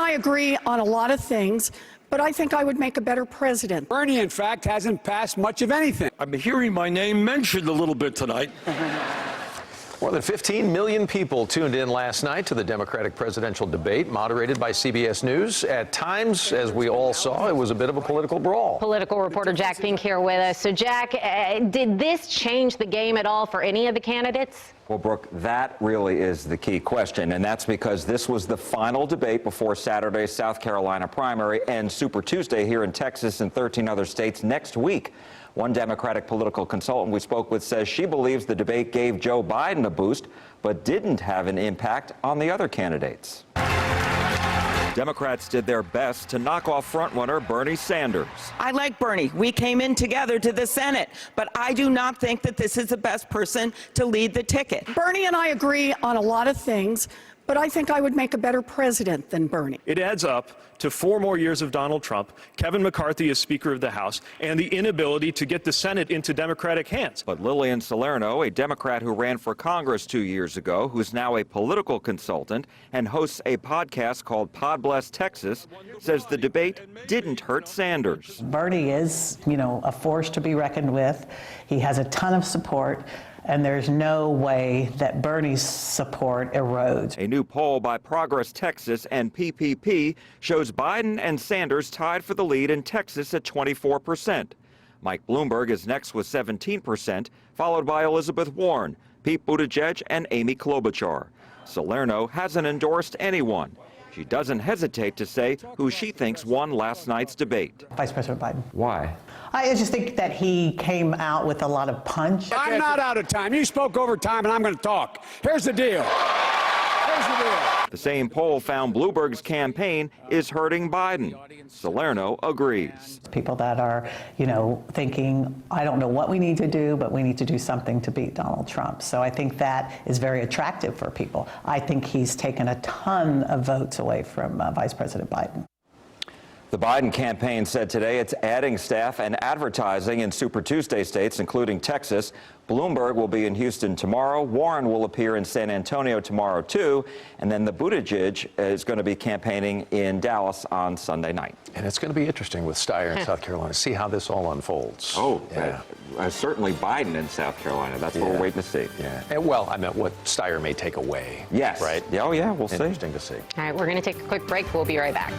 I agree on a lot of things, but I think I would make a better president. Bernie, in fact, hasn't passed much of anything. I'm hearing my name mentioned a little bit tonight. More than 15 million people tuned in last night to the Democratic presidential debate, moderated by CBS News. At times, as we all saw, it was a bit of a political brawl. Political reporter Jack Fink here with us. So, Jack, did this change the game at all for any of the candidates? Well, Brooke, that really is the key question, and that's because this was the final debate before Saturday's South Carolina primary and Super Tuesday here in Texas and 13 other states next week. One Democratic political consultant we spoke with says she believes the debate gave Joe Biden a boost, but didn't have an impact on the other candidates. Democrats did their best to knock off frontrunner Bernie Sanders. I like Bernie. We came in together to the Senate, but I do not think that this is the best person to lead the ticket. Bernie and I agree on a lot of things, but I think I would make a better president than Bernie. It adds up to 4 more years of Donald Trump, Kevin McCarthy as Speaker of the House, and the inability to get the Senate into Democratic hands. But Lillian Salerno, a Democrat who ran for Congress 2 years ago, who's now a political consultant and hosts a podcast called Pod Bless Texas, says the debate didn't hurt Sanders. Bernie is, a force to be reckoned with. He has a ton of support. And there's no way that Bernie's support erodes. A new poll by Progress Texas and PPP shows Biden and Sanders tied for the lead in Texas at 24%. Mike Bloomberg is next with 17%, followed by Elizabeth Warren, Pete Buttigieg, and Amy Klobuchar. Salerno hasn't endorsed anyone. She doesn't hesitate to say who she thinks won last night's debate. Vice President Biden. Why? I just think that he came out with a lot of punch. I'm not out of time. You spoke over time, and I'm going to talk. Here's the deal. The same poll found Bloomberg's campaign is hurting Biden. Salerno agrees. People that are, thinking, I don't know what we need to do, but we need to do something to beat Donald Trump. So I think that is very attractive for people. I think he's taken a ton of votes away from Vice President Biden. The Biden campaign said today it's adding staff and advertising in Super Tuesday states, including Texas. Bloomberg will be in Houston tomorrow. Warren will appear in San Antonio tomorrow, too. And then the Buttigieg is going to be campaigning in Dallas on Sunday night. And it's going to be interesting with Steyer in South Carolina. See how this all unfolds. Oh, yeah. Certainly Biden in South Carolina. That's what we're waiting to see. Yeah. And, well, I meant what Steyer may take away. Yes. Right? Oh, yeah, we'll see. Interesting to see. All right, we're going to take a quick break. We'll be right back.